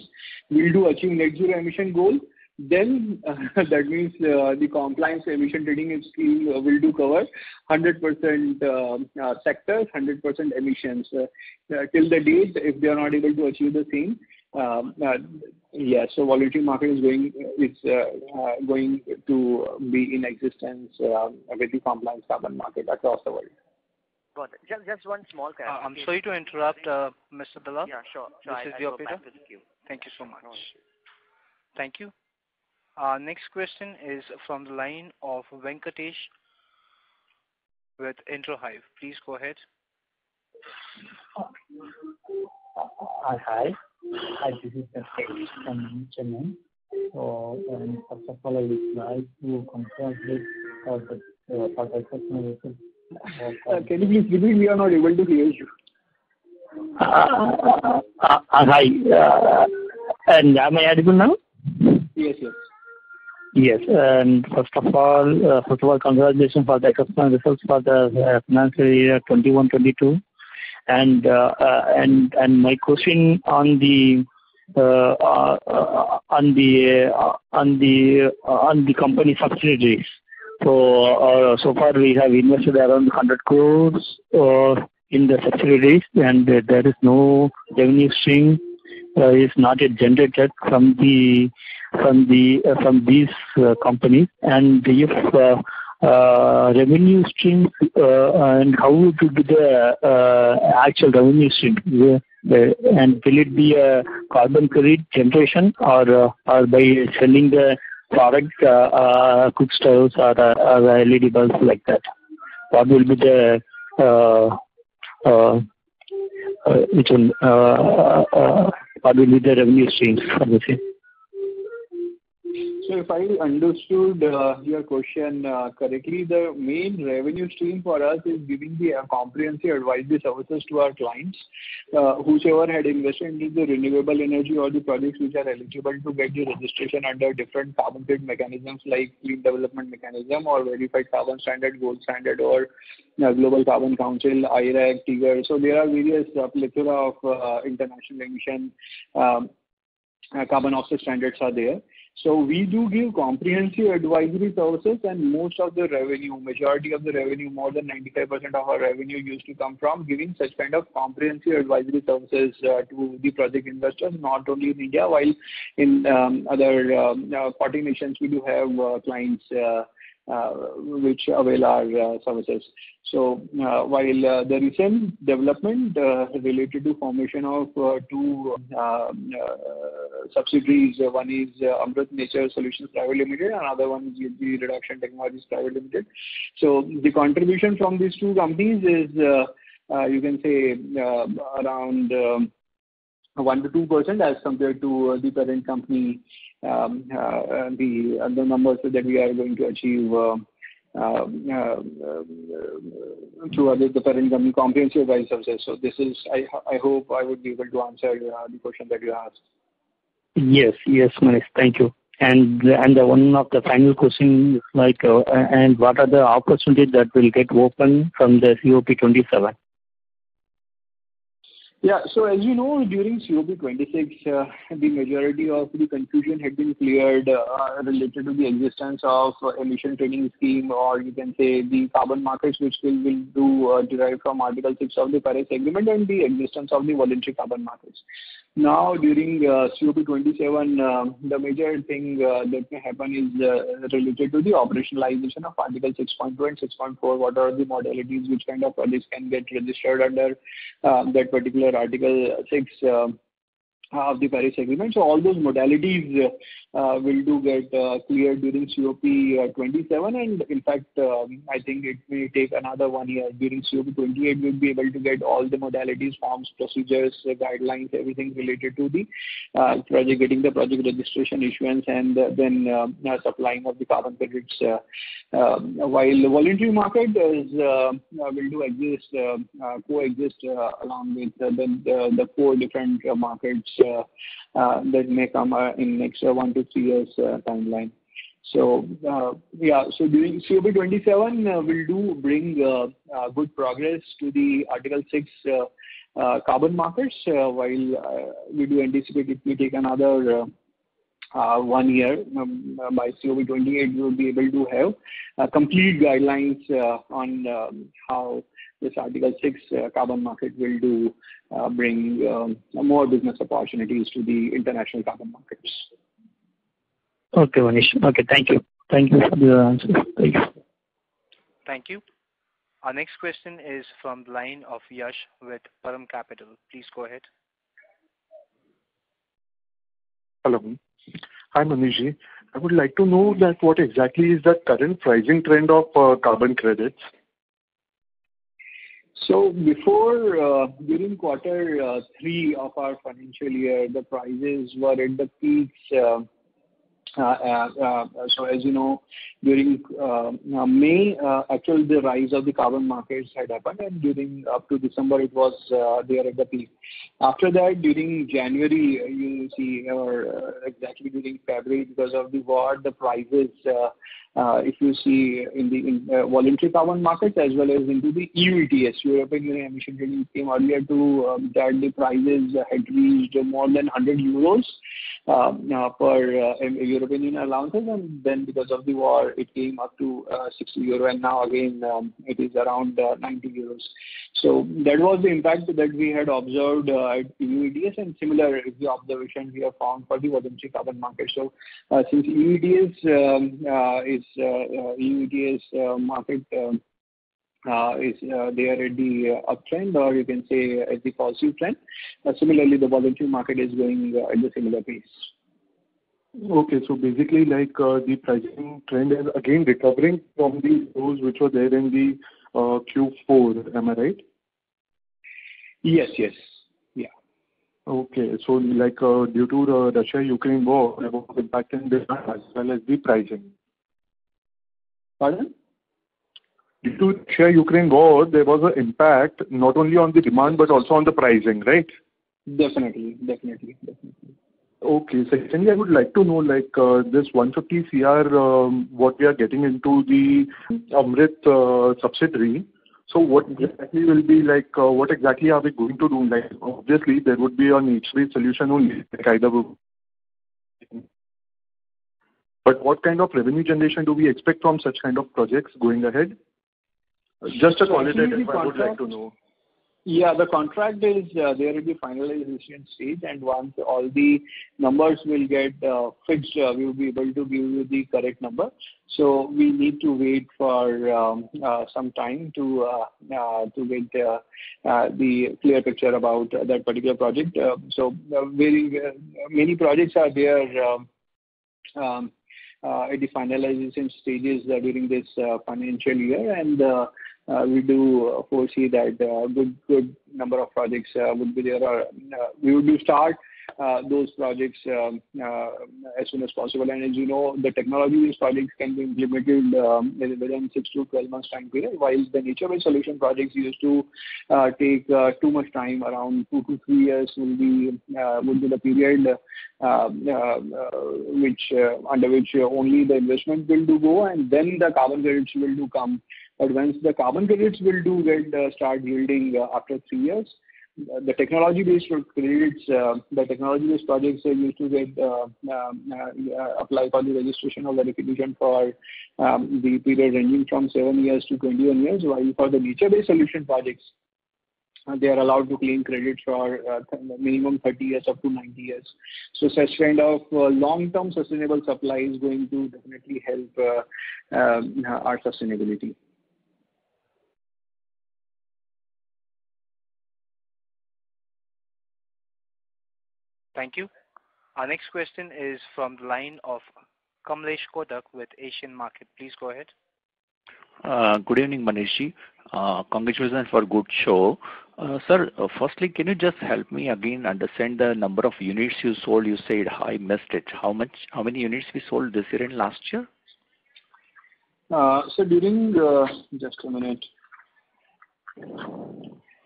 S2: we do achieve net zero emission goal, then that means the compliance emission trading scheme will do cover 100% sectors, 100% emissions. Till the date, if they are not able to achieve the same, so voluntary market is going to be in existence with the compliance carbon market across the world.
S8: Got it. Just one small clarification.
S1: I'm sorry to interrupt, Mr. Dalal.
S8: Yeah, sure.
S1: This is the operator. Thank you so much. Thank you. Next question is from the line of Venkatesh with IntroHive. Please go ahead.
S9: Hi, this is Venkatesh from Chennai. So, first of all, I would like to congratulate for the customer.
S2: Can you please repeat? We are not able to hear you.
S9: Hi, and am I audible now?
S2: Yes.
S9: Yes, and first of all, congratulations for the exceptional results for the financial year 21-22. And my question on the company subsidiaries. So far we have invested around 100 crores in the subsidiaries, and there is no revenue stream is not yet generated from these companies. And if revenue streams and how it will be the actual revenue stream, and will it be a carbon credit generation or by selling the product, cook stoves or LED bulbs like that? What will be the what will be the revenue streams for the same?
S2: So if I understood your question correctly, the main revenue stream for us is giving the comprehensive advisory services to our clients, whosoever had invested in the renewable energy or the projects which are eligible to get the registration under different carbon credit mechanisms like Clean Development Mechanism or Verified Carbon Standard, Gold Standard, or Global Carbon Council, IRAC, TIGER. So there are various plethora of international emission carbon offset standards are there. So we do give comprehensive advisory services, and most of the revenue, majority of the revenue, more than 95% of our revenue used to come from giving such kind of comprehensive advisory services to the project investors, not only in India, while in other 40 nations we do have clients which avail our services. So while the recent development related to formation of two subsidiaries, one is Amrit Nature Solutions Private Limited, another one is the Reduction Technologies Private Limited. So the contribution from these two companies is you can say around 1 to 2% as compared to the parent company, the numbers that we are going to achieve through the parent company comprehensive advice services. So this is, I hope I would be able to answer the question that you asked.
S9: Yes, Manish, thank you. And the one of the final question is like, and what are the opportunities that will get open from the COP27?
S2: Yeah. So as you know, during COP26, the majority of the confusion had been cleared related to the existence of emission trading scheme, or you can say the carbon markets, which will do derive from Article 6 of the Paris Agreement, and the existence of the voluntary carbon markets. Now, during COP27, the major thing that may happen is related to the operationalization of Article 6.2 and 6.4. What are the modalities, which kind of projects can get registered under that particular Article 6 of the Paris Agreement. So all those modalities will do get cleared during COP27, and in fact, I think it may take another 1 year. During COP28, we'll be able to get all the modalities, forms, procedures, guidelines, everything related to the project, getting the project registration issuance, and then supplying of the carbon credits. While the voluntary market will do exist, coexist along with the 4 different markets that may come in next 1 to 3 years timeline. So so during COP27 will do bring good progress to the Article 6 carbon markets, while we do anticipate it may take another 1 year. By COP28 we will be able to have complete guidelines on how this Article 6 carbon market will do bring more business opportunities to the international carbon markets.
S9: Okay, Manish. Okay, thank you. Thank you for the answers. Thank you.
S1: Thank you. Our next question is from the line of Yash with Param Capital. Please go ahead.
S6: Hello. Hi, Manish. I would like to know that what exactly is the current pricing trend of carbon credits?
S2: So before, during quarter 3 of our financial year, the prices were at the peaks. So as you know, during May, actually the rise of the carbon markets had happened, and during up to December it was there at the peak. After that, during January, you see, or exactly during February, because of the war, the prices, if you see in the voluntary carbon markets as well as into the EU ETS, European Union Emission Trading Scheme, earlier to that the prices had reached more than 100 euros per European Union allowances, and then because of the war it came up to 60 euro, and now again it is around 90 euros. So that was the impact that we had observed at EU ETS, and similar is the observation we have found for the voluntary carbon market. So since EU ETS is EU ETS market is there at the uptrend, or you can say at the positive trend. Similarly, the voluntary market is going at the similar pace.
S6: Okay, so basically like the pricing trend is again recovering from the lows which were there in the Q4, am I right?
S2: Yes. Yeah.
S6: Okay, so like due to the Russia-Ukraine war, there was impact in demand as well as the pricing.
S2: Pardon?
S6: Due to Russia-Ukraine war, there was an impact not only on the demand but also on the pricing, right?
S2: Definitely.
S6: Okay. Secondly, I would like to know, like this 150 CR, what we are getting into the Amrit subsidiary. So what exactly will be like? What exactly are we going to do? Like obviously there would be a nature-based solution only, like either.
S10: but what kind of revenue generation do we expect from such kind of projects going ahead? Just a qualitative, I would like to know.
S2: Yeah, the contract is there at the finalization stage, and once all the numbers will get fixed, we will be able to give you the correct number. So we need to wait for some time to get the clear picture about that particular project. So very many projects are there at the finalization stages during this financial year, and we do foresee that good number of projects would be there. We would start those projects as soon as possible. And as you know, the technology-based projects can be implemented within 6 to 12 months time period, while the nature-based solution projects used to take too much time, around 2 to 3 years would be the period under which only the investment will do go, and then the carbon credits will do come. But once the carbon credits will do start yielding after 3 years, the technology-based credits, the technology-based projects used to get apply for the registration or verification for the period ranging from 7 years to 21 years, while for the nature-based solution projects, they are allowed to claim credits for minimum 30 years up to 90 years. So such kind of long-term sustainable supply is going to definitely help our sustainability.
S1: Thank you. Our next question is from the line of Kamlesh Kotak with Asian Market. Please go ahead.
S11: Good evening, Manishji. Congratulations for good show. Sir, firstly, can you just help me again understand the number of units you sold? You said I missed it. How many units we sold this year and last year?
S2: So during just a minute.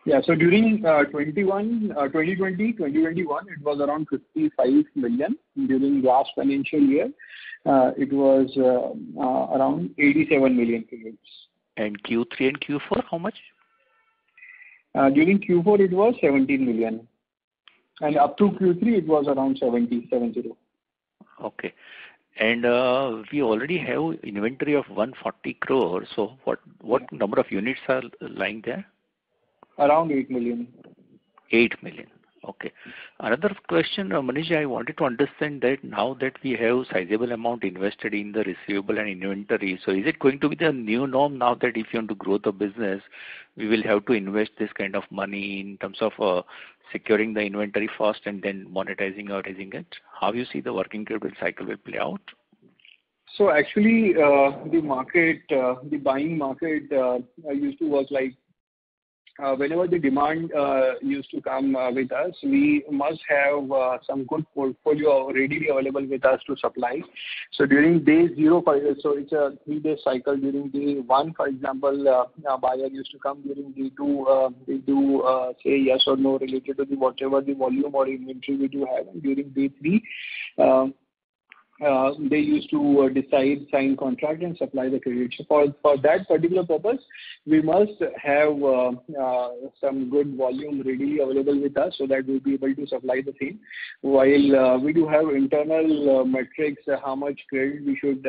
S2: Yeah, so during 2020, 2021, it was around 55 million. During last financial year, it was around 87 million units.
S11: And Q3 and Q4, how much?
S2: During Q4, it was 17 million. And up to Q3, it was around 70.
S11: Okay. And we already have inventory of 140 crores. So what number of units are lying there?
S2: Around 8 million.
S11: 8 million. Okay. Another question, Manish, I wanted to understand that now that we have sizable amount invested in the receivable and inventory, so is it going to be the new norm now that if you want to grow the business, we will have to invest this kind of money in terms of securing the inventory first and then monetizing or raising it? How you see the working capital cycle will play out?
S2: So actually, the market, the buying market used to work like whenever the demand used to come with us, we must have some good portfolio readily available with us to supply. So during day 0, so it's a 3-day cycle. During day 1, for example, a buyer used to come. During day 2, they do say yes or no related to whatever the volume or inventory we do have. And during day 3, they used to decide, sign contract and supply the credit. So for that particular purpose, we must have some good volume readily available with us so that we'll be able to supply the same. While we do have internal metrics, how much credit we should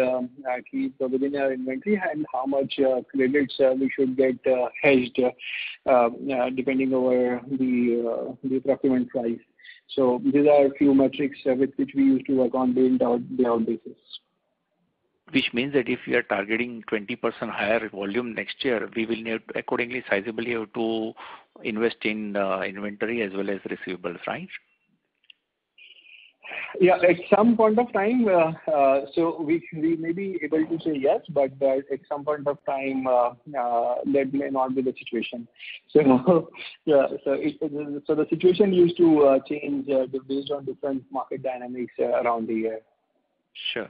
S2: keep within our inventory and how much credits we should get hedged depending over the procurement price. So these are a few metrics with which we used to work on day-out basis.
S11: Which means that if we are targeting 20% higher volume next year, we will need accordingly sizably have to invest in inventory as well as receivables, right?
S2: Yeah, at some point of time, so we may be able to say yes, but at some point of time, that may not be the situation. So, yeah, so the situation used to change based on different market dynamics around the year.
S11: Sure.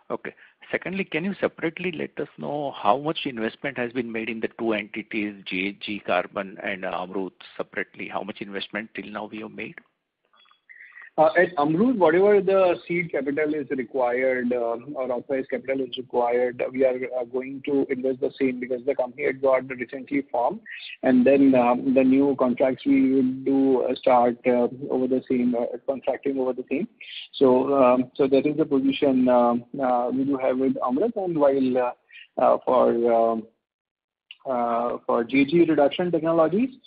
S11: Okay. Secondly, can you separately let us know how much investment has been made in the two entities, GHG Carbon and Amrut separately? How much investment till now we have made?
S2: At Amrut, whatever the seed capital is required or authorized capital is required, we are going to invest the same because the company had got recently formed, and then the new contracts we will do start over the same contracting over the same. So that is the position we do have with Amrut, and while for GHG reduction technologies,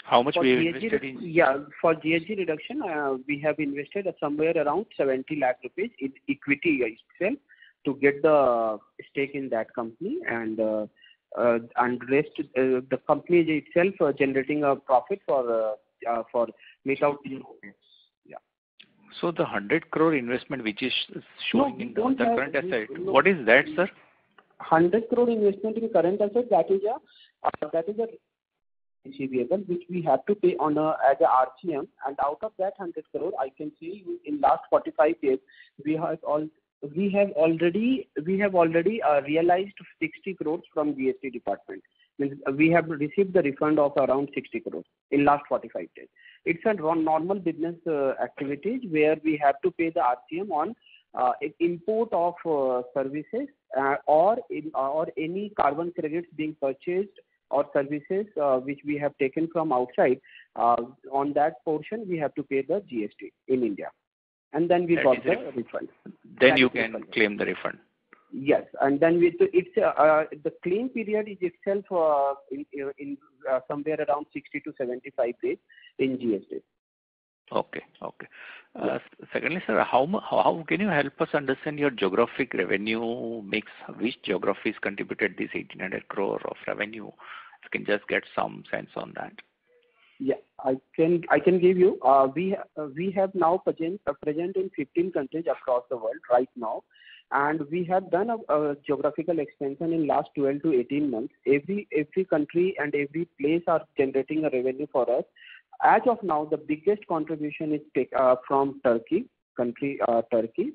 S11: how much we have invested in?
S3: Yeah, for GHG reduction, we have invested somewhere around 70 lakh rupees in equity itself to get the stake in that company, and rest the company itself generating a profit for without. Yeah.
S11: So the 100 crore investment which is showing in the current asset, what is that, sir?
S3: 100 crore investment in current asset, that is a receivable which we have to pay on as a RCM, and out of that 100 crore, I can say in last 45 days we have already realized 60 crores from GST department. Means we have received the refund of around 60 crores in last 45 days. It's a normal business activities where we have to pay the RCM on import of services or any carbon credits being purchased or services which we have taken from outside. On that portion we have to pay the GST in India, and then we got the refund.
S11: Then you can claim the refund.
S3: Yes, and then the claim period is itself in somewhere around 60 to 75 days in GST.
S11: Okay. Secondly, sir, how can you help us understand your geographic revenue mix? Which geographies contributed this 1,800 crore of revenue? You can just get some sense on that.
S3: Yeah, I can give you. We have now present in 15 countries across the world right now, and we have done a geographical expansion in last 12 to 18 months. Every country and every place are generating a revenue for us. As of now, the biggest contribution is from Turkey. Turkey.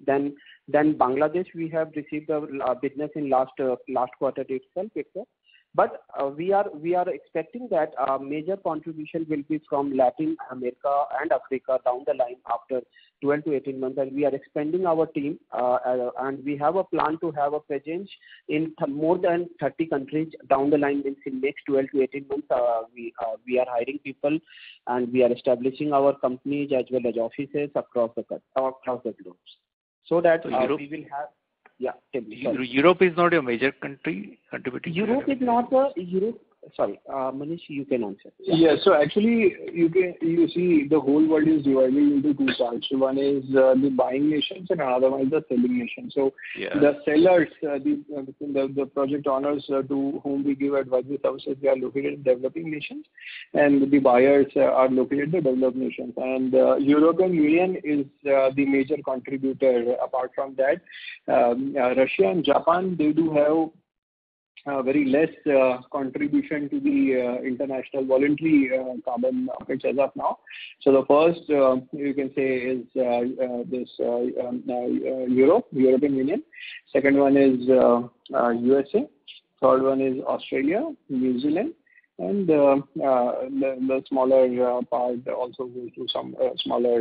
S3: Then Bangladesh, we have received a business in last quarter itself. But we are expecting that major contribution will be from Latin America and Africa down the line after 12 to 18 months, and we are expanding our team and we have a plan to have a presence in more than 30 countries down the line. In next 12 to 18 months, we are hiring people and we are establishing our companies as well as offices across the globe, so that we will have. Yeah,
S11: Europe is not a major country contributing.
S3: Europe is not Europe. Sorry, Manish, you can answer.
S2: Yeah. So actually, you see the whole world is divided into two parts. One is the buying nations and another one is the selling nations. So the sellers, the project owners to whom we give advisory services, they are located in developing nations, and the buyers are located in the developed nations. And European Union is the major contributor. Apart from that, Russia and Japan, they do have very less contribution to the international voluntary carbon markets as of now. So the first you can say is this European Union. Second one is USA. Third one is Australia, New Zealand. And the smaller part also goes to some smaller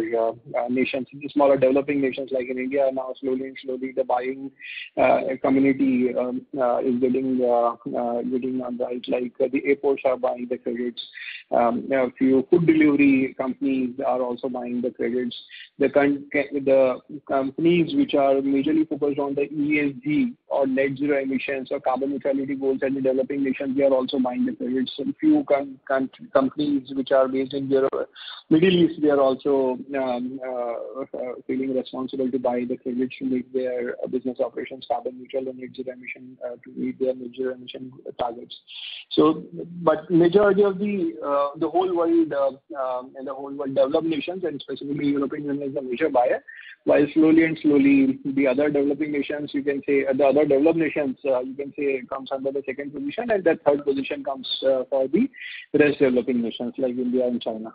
S2: nations, smaller developing nations like in India. Now slowly the buying community is getting on right. Like the airports are buying the credits. A few food delivery companies are also buying the credits. The companies which are majorly focused on the ESG or net zero emissions or carbon neutrality goals in the developing nations, they are also buying the credits. So few companies which are based in Europe, Middle East, they are also feeling responsible to buy the credits to make their business operations carbon neutral and net zero emission to meet their net zero emission targets. So, but majority of the whole world and the whole world developed nations, and specifically European Union, is a major buyer, while slowly the other developing nations, you can say the other developed nations, you can say comes under the second position, and the third position comes for the rest developing nations like India and China.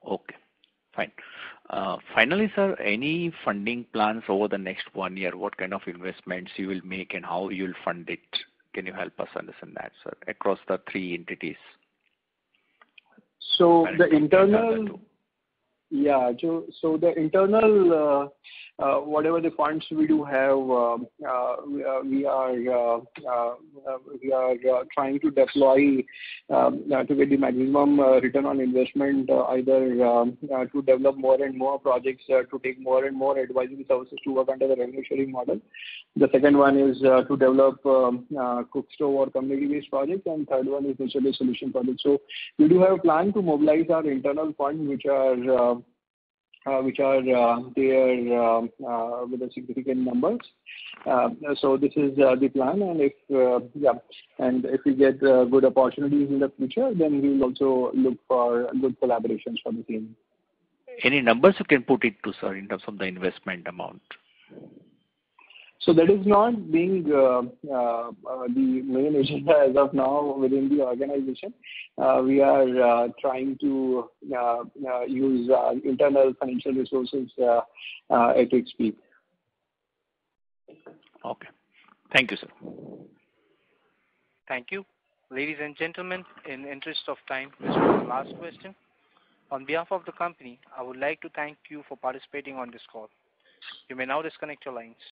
S11: Okay, fine. Finally, sir, any funding plans over the next 1 year? What kind of investments you will make and how you will fund it? Can you help us understand that, sir, across the three entities?
S2: So
S11: And
S2: the
S11: compare the other
S2: internal,
S11: two.
S2: yeah, so the internal, whatever the funds we do have, we are trying to deploy to get the maximum return on investment, either to develop more and more projects, to take more and more advisory services to work under the revenue sharing model. The second one is to develop cook stove or community-based projects, and third one is nature-based solution projects. So we do have a plan to mobilize our internal funds, which are there with a significant numbers. So this is the plan, and if we get good opportunities in the future, then we will also look for good collaborations for the team.
S11: Any numbers you can put it to, sir, in terms of the investment amount?
S2: So that is not being the main agenda as of now within the organization. We are trying to use internal financial resources at its peak.
S11: Okay. Thank you, sir.
S1: Thank you. Ladies and gentlemen, in interest of time, this was the last question. On behalf of the company, I would like to thank you for participating on this call. You may now disconnect your lines.